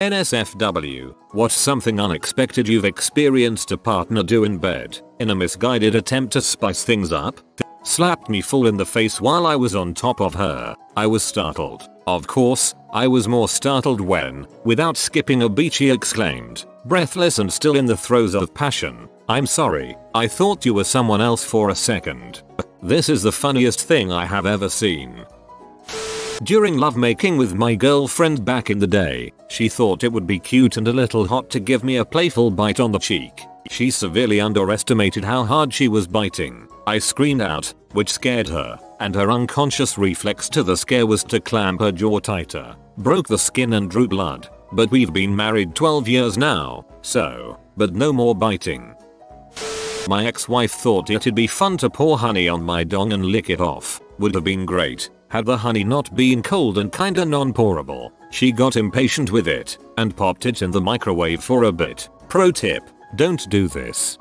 NSFW, what's something unexpected you've experienced a partner do in bed, in a misguided attempt to spice things up? Slapped me full in the face while I was on top of her. I was startled. Of course, I was more startled when, without skipping a beat, she exclaimed, breathless and still in the throes of passion, "I'm sorry, I thought you were someone else for a second." This is the funniest thing I have ever seen. During lovemaking with my girlfriend back in the day, she thought it would be cute and a little hot to give me a playful bite on the cheek. She severely underestimated how hard she was biting. I screamed out, which scared her, and her unconscious reflex to the scare was to clamp her jaw tighter. Broke the skin and drew blood, but we've been married 12 years now, but no more biting. My ex-wife thought it'd be fun to pour honey on my dong and lick it off. Would have been great had the honey not been cold and kinda non-pourable. She got impatient with it and popped it in the microwave for a bit. Pro tip, don't do this,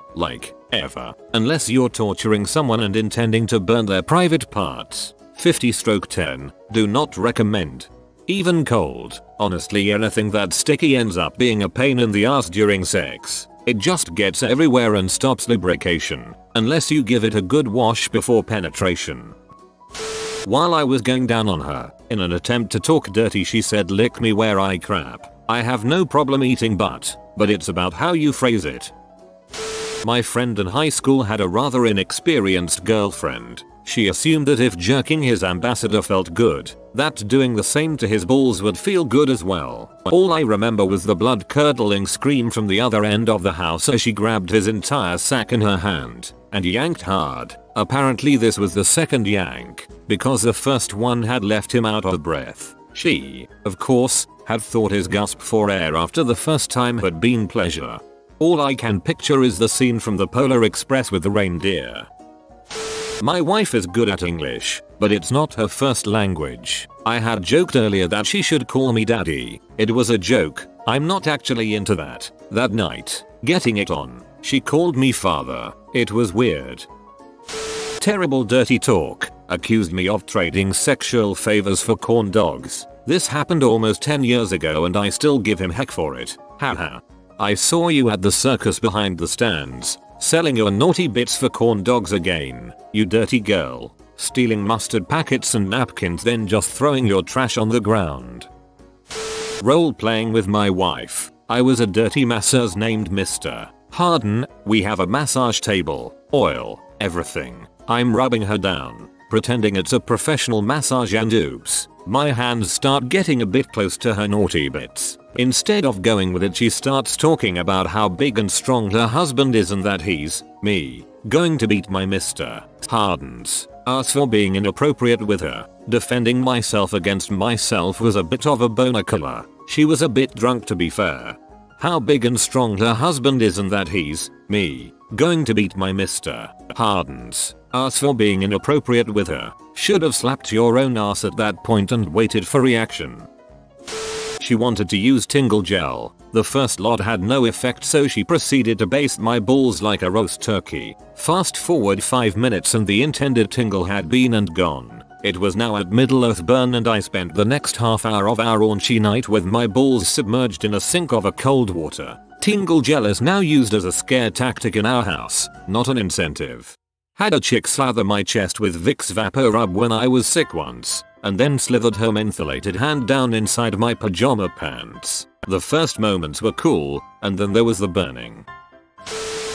ever, unless you're torturing someone and intending to burn their private parts. 50/10, do not recommend. Even cold, honestly anything that sticky ends up being a pain in the ass during sex. It just gets everywhere and stops lubrication, unless you give it a good wash before penetration. While I was going down on her, in an attempt to talk dirty, she said, "Lick me where I crap." I have no problem eating butt, but it's about how you phrase it. My friend in high school had a rather inexperienced girlfriend. She assumed that if jerking his ambassador felt good, that doing the same to his balls would feel good as well. All I remember was the blood-curdling scream from the other end of the house as she grabbed his entire sack in her hand and yanked hard. Apparently this was the second yank, because the first one had left him out of breath. She, of course, had thought his gasp for air after the first time had been pleasure. All I can picture is the scene from the Polar Express with the reindeer. My wife is good at English, but it's not her first language. I had joked earlier that she should call me daddy. It was a joke, I'm not actually into that. That night, getting it on, she called me father. It was weird. Terrible dirty talk, accused me of trading sexual favors for corn dogs. This happened almost 10 years ago and I still give him heck for it. Haha. I saw you at the circus behind the stands, selling your naughty bits for corn dogs again, you dirty girl. Stealing mustard packets and napkins, then just throwing your trash on the ground. Role playing with my wife. I was a dirty masseuse named Mr. Harden. We have a massage table, oil, everything. I'm rubbing her down, pretending it's a professional massage, and oops, my hands start getting a bit close to her naughty bits. Instead of going with it, she starts talking about how big and strong her husband is and that he's, me, going to beat my Mr. Harden's ass for being inappropriate with her. Defending myself against myself was a bit of a boner killer. She was a bit drunk, to be fair. How big and strong her husband is and that he's, me, going to beat my Mr. Harden's ass for being inappropriate with her. Should have slapped your own ass at that point and waited for reaction. She wanted to use tingle gel. The first lot had no effect, so she proceeded to baste my balls like a roast turkey. Fast forward 5 minutes and the intended tingle had been and gone. It was now at Middle-earth burn and I spent the next half hour of our raunchy night with my balls submerged in a sink of a cold water. Tingle gel is now used as a scare tactic in our house, not an incentive. Had a chick slather my chest with Vicks Vapor Rub when I was sick once, and then slithered her mentholated hand down inside my pajama pants. The first moments were cool, and then there was the burning.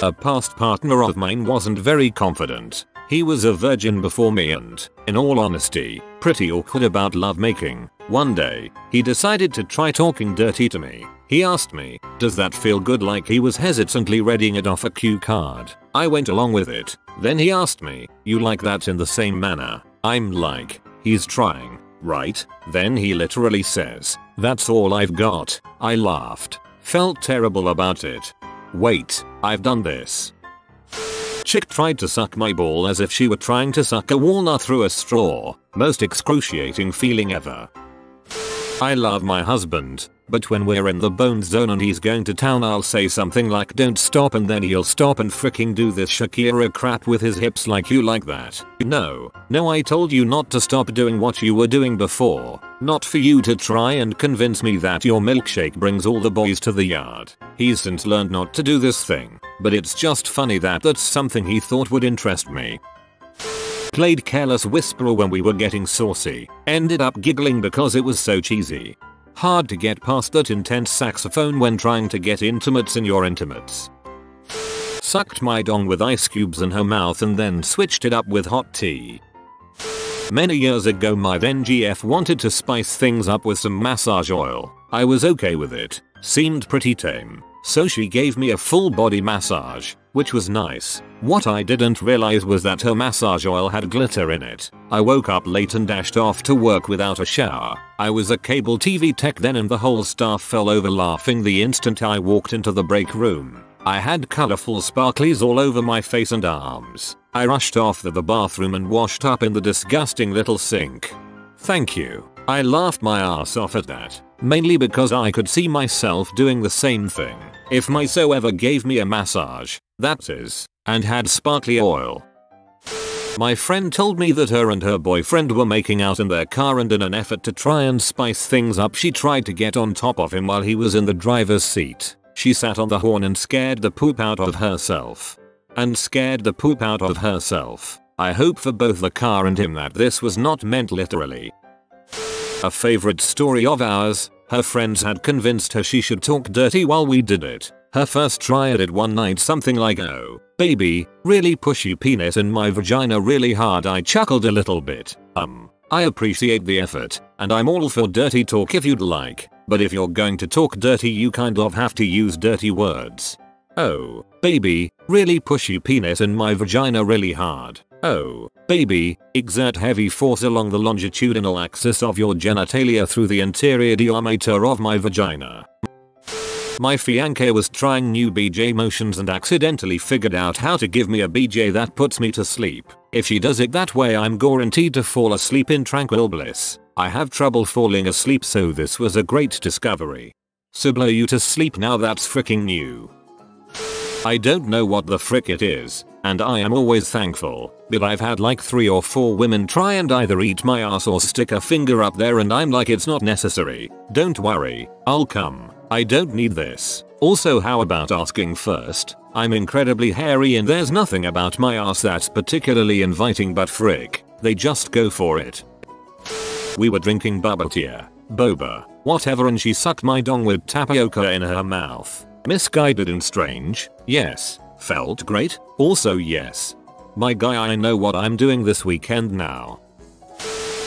A past partner of mine wasn't very confident. He was a virgin before me and, in all honesty, pretty awkward about lovemaking. One day, he decided to try talking dirty to me. He asked me, "Does that feel good?" like he was hesitantly reading it off a cue card. I went along with it. Then he asked me, "You like that in the same manner?" I'm like, he's trying, right? Then he literally says, "That's all I've got." I laughed. Felt terrible about it. Wait, I've done this. Chick tried to suck my ball as if she were trying to suck a walnut through a straw. Most excruciating feeling ever. I love my husband, but when we're in the bone zone and he's going to town I'll say something like don't stop and then he'll stop and freaking do this Shakira crap with his hips like you like that. No, I told you not to stop doing what you were doing before, not for you to try and convince me that your milkshake brings all the boys to the yard. He's since learned not to do this thing, but it's just funny that that's something he thought would interest me. Played Careless Whisperer when we were getting saucy, ended up giggling because it was so cheesy. Hard to get past that intense saxophone when trying to get intimates in your intimates. Sucked my dong with ice cubes in her mouth and then switched it up with hot tea. Many years ago my then GF wanted to spice things up with some massage oil. I was okay with it, seemed pretty tame, so she gave me a full body massage, which was nice. What I didn't realize was that her massage oil had glitter in it. I woke up late and dashed off to work without a shower. I was a cable TV tech then and the whole staff fell over laughing the instant I walked into the break room. I had colorful sparklies all over my face and arms. I rushed off to the bathroom and washed up in the disgusting little sink. Thank you. I laughed my ass off at that, mainly because I could see myself doing the same thing if my so ever gave me a massage, that is, and had sparkly oil. My friend told me that her and her boyfriend were making out in their car and in an effort to try and spice things up she tried to get on top of him while he was in the driver's seat. She sat on the horn and scared the poop out of herself. I hope for both the car and him that this was not meant literally. A favorite story of ours, her friends had convinced her she should talk dirty while we did it. Her first try at it one night something like oh, baby, really push your penis in my vagina really hard. I chuckled a little bit. I appreciate the effort, and I'm all for dirty talk if you'd like, but if you're going to talk dirty you kind of have to use dirty words. Oh, baby, really push your penis in my vagina really hard. Oh, baby, exert heavy force along the longitudinal axis of your genitalia through the interior diameter of my vagina. My fiancé was trying new BJ motions and accidentally figured out how to give me a BJ that puts me to sleep. If she does it that way I'm guaranteed to fall asleep in tranquil bliss. I have trouble falling asleep so this was a great discovery. So blow you to sleep now that's freaking new. I don't know what the frick it is, and I am always thankful, but I've had like 3 or 4 women try and either eat my ass or stick a finger up there and I'm like it's not necessary. Don't worry, I'll come. I don't need this. Also how about asking first? I'm incredibly hairy and there's nothing about my ass that's particularly inviting but frick, they just go for it. We were drinking bubble tea, boba, whatever and she sucked my dong with tapioca in her mouth. Misguided and strange, yes. Felt great, also yes. My guy I know what I'm doing this weekend now.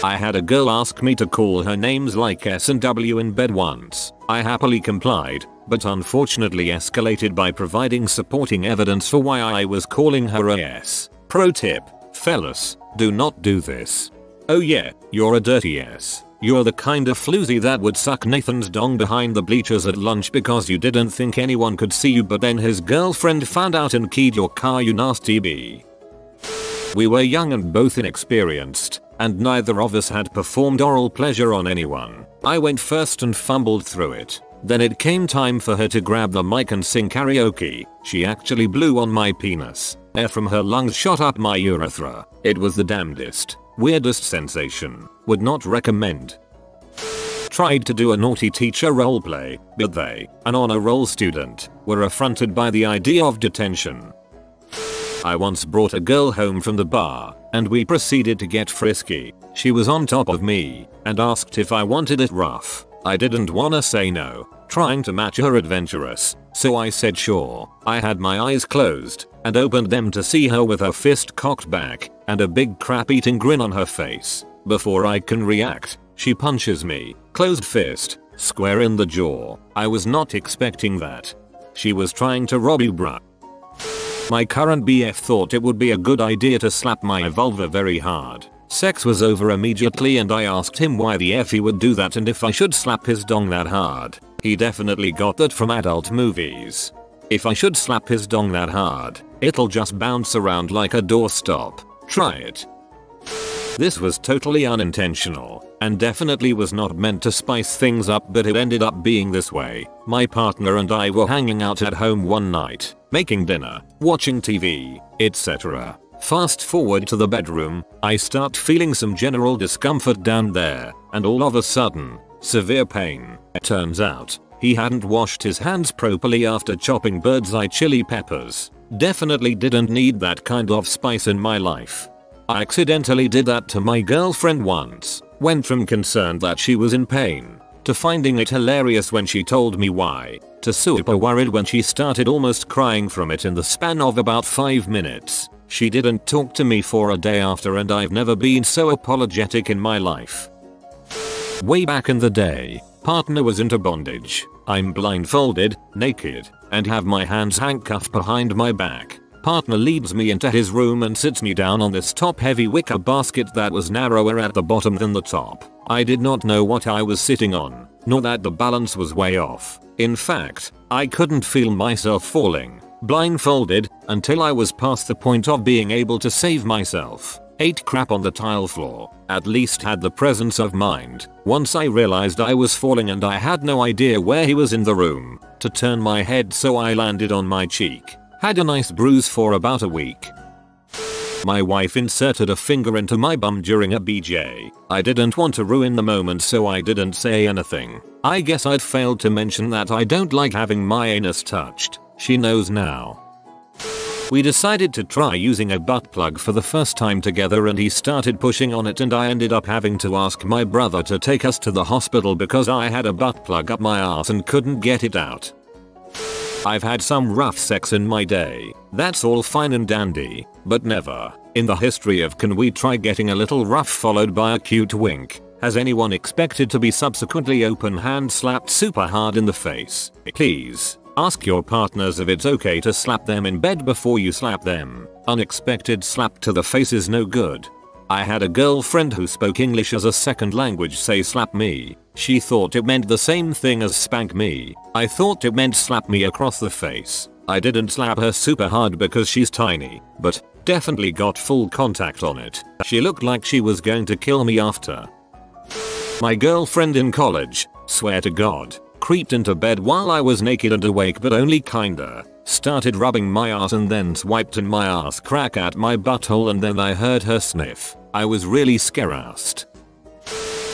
I had a girl ask me to call her names like S and W in bed once. I happily complied, but unfortunately escalated by providing supporting evidence for why I was calling her a S. Pro tip, fellas, do not do this. Oh yeah, you're a dirty S. You're the kind of floozy that would suck Nathan's dong behind the bleachers at lunch because you didn't think anyone could see you but then his girlfriend found out and keyed your car you nasty bee. We were young and both inexperienced, and neither of us had performed oral pleasure on anyone. I went first and fumbled through it. Then it came time for her to grab the mic and sing karaoke. She actually blew on my penis. Air from her lungs shot up my urethra. It was the damnedest, weirdest sensation. Would not recommend. Tried to do a naughty teacher roleplay, but they, an honor roll student, were affronted by the idea of detention. I once brought a girl home from the bar, and we proceeded to get frisky. She was on top of me, and asked if I wanted it rough. I didn't wanna say no, trying to match her adventurous, so I said sure. I had my eyes closed, and opened them to see her with her fist cocked back, and a big crap-eating grin on her face. Before I can react, she punches me, closed fist, square in the jaw. I was not expecting that. She was trying to rob you bruh. My current BF thought it would be a good idea to slap my vulva very hard. Sex was over immediately and I asked him why the F he would do that and if I should slap his dong that hard. He definitely got that from adult movies. If I should slap his dong that hard, it'll just bounce around like a doorstop. Try it. This was totally unintentional, and definitely was not meant to spice things up, but it ended up being this way. My partner and I were hanging out at home one night, making dinner, watching TV, etc. Fast forward to the bedroom, I start feeling some general discomfort down there, and all of a sudden, severe pain. It turns out, he hadn't washed his hands properly after chopping bird's eye chili peppers. Definitely didn't need that kind of spice in my life. I accidentally did that to my girlfriend once. Went from concerned that she was in pain, to finding it hilarious when she told me why, to super worried when she started almost crying from it in the span of about 5 minutes. She didn't talk to me for a day after, and I've never been so apologetic in my life. Way back in the day, partner was into bondage. I'm blindfolded, naked, and have my hands handcuffed behind my back. Partner leads me into his room and sits me down on this top heavy wicker basket that was narrower at the bottom than the top. I did not know what I was sitting on, nor that the balance was way off. In fact, I couldn't feel myself falling, blindfolded, until I was past the point of being able to save myself. Ate crap on the tile floor, at least had the presence of mind, once I realized I was falling and I had no idea where he was in the room, to turn my head, so I landed on my cheek. Had a nice bruise for about a week. My wife inserted a finger into my bum during a BJ. I didn't want to ruin the moment, so I didn't say anything. I guess I'd failed to mention that I don't like having my anus touched. She knows now. We decided to try using a butt plug for the first time together, and he started pushing on it, and I ended up having to ask my brother to take us to the hospital because I had a butt plug up my ass and couldn't get it out. I've had some rough sex in my day. That's all fine and dandy, but never, in the history of can we try getting a little rough followed by a cute wink, has anyone expected to be subsequently open hand slapped super hard in the face. Please, ask your partners if it's okay to slap them in bed before you slap them. Unexpected slap to the face is no good. I had a girlfriend who spoke English as a second language say slap me. She thought it meant the same thing as spank me. I thought it meant slap me across the face. I didn't slap her super hard because she's tiny, but definitely got full contact on it. She looked like she was going to kill me after. My girlfriend in college, swear to God, creeped into bed while I was naked and awake, but only kinda. Started rubbing my ass and then swiped in my ass crack at my butthole, and then I heard her sniff. I was really scared.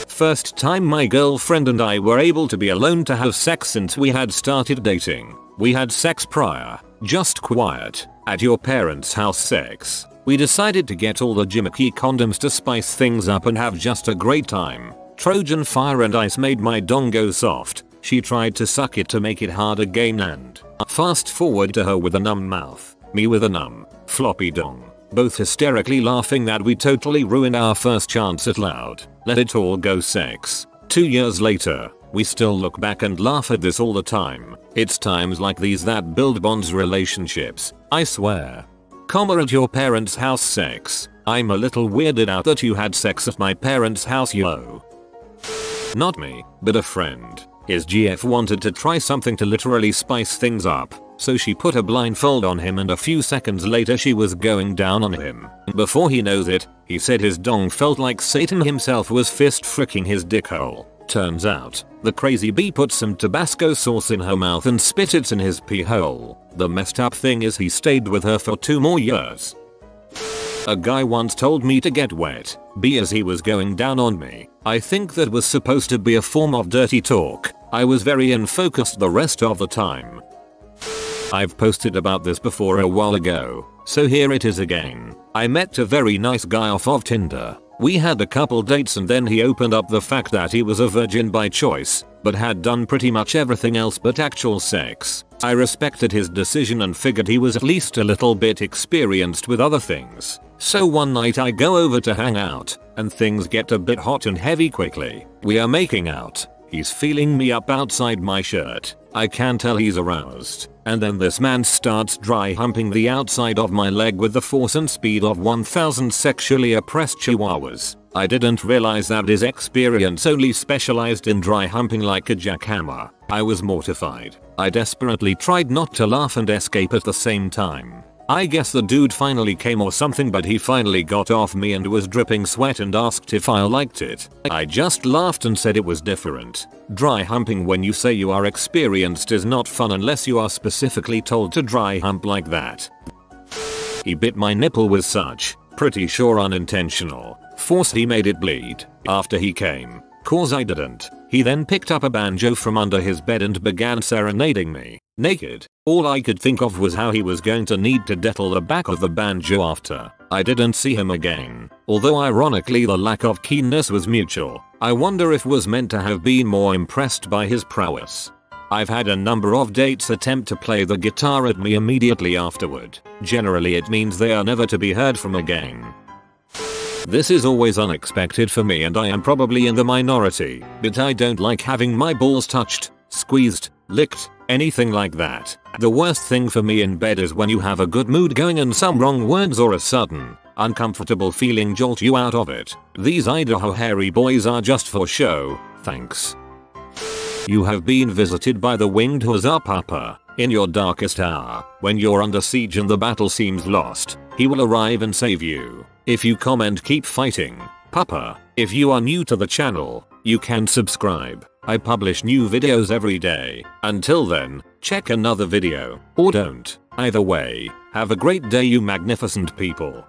First time my girlfriend and I were able to be alone to have sex since we had started dating. We had sex prior, just quiet, at your parents' house sex. We decided to get all the gimmicky condoms to spice things up and have just a great time. Trojan fire and ice made my dong go soft. She tried to suck it to make it hard again, and fast forward to her with a numb mouth, me with a numb, floppy dong, both hysterically laughing that we totally ruined our first chance at loud, let it all go sex. 2 years later, we still look back and laugh at this all the time. It's times like these that build bonds relationships, I swear. At your parents' house sex. I'm a little weirded out that you had sex at my parents' house, yo. Not me, but a friend. His GF wanted to try something to literally spice things up, so she put a blindfold on him, and a few seconds later she was going down on him. Before he knows it, he said his dong felt like Satan himself was fist fricking his dick hole. Turns out, the crazy bee put some Tabasco sauce in her mouth and spit it in his pee hole. The messed up thing is he stayed with her for 2 more years. A guy once told me to get wet, as he was going down on me. I think that was supposed to be a form of dirty talk. I was very unfocused the rest of the time. I've posted about this before a while ago, so here it is again. I met a very nice guy off of Tinder. We had a couple dates, and then he opened up the fact that he was a virgin by choice, but had done pretty much everything else but actual sex. I respected his decision and figured he was at least a little bit experienced with other things. So one night I go over to hang out, and things get a bit hot and heavy quickly. We are making out. He's feeling me up outside my shirt. I can tell he's aroused. And then this man starts dry humping the outside of my leg with the force and speed of 1000 sexually oppressed chihuahuas. I didn't realize that his experience only specialized in dry humping like a jackhammer. I was mortified. I desperately tried not to laugh and escape at the same time. I guess the dude finally came or something, but he finally got off me and was dripping sweat and asked if I liked it. I just laughed and said it was different. Dry humping when you say you are experienced is not fun unless you are specifically told to dry hump like that. He bit my nipple with such, pretty sure unintentional, force he made it bleed after he came. Cause I didn't. He then picked up a banjo from under his bed and began serenading me, naked. All I could think of was how he was going to need to dettle the back of the banjo after. I didn't see him again, although ironically the lack of keenness was mutual. I wonder if was meant to have been more impressed by his prowess. I've had a number of dates attempt to play the guitar at me immediately afterward. Generally it means they are never to be heard from again. This is always unexpected for me and I am probably in the minority, but I don't like having my balls touched, squeezed, licked, anything like that. The worst thing for me in bed is when you have a good mood going and some wrong words or a sudden, uncomfortable feeling jolt you out of it. These Idaho hairy boys are just for show, thanks. You have been visited by the winged Huzzah in your darkest hour. When you're under siege and the battle seems lost, he will arrive and save you. If you comment keep fighting, Papa. If you are new to the channel, you can subscribe. I publish new videos every day. Until then, check another video, or don't. Either way, have a great day you magnificent people.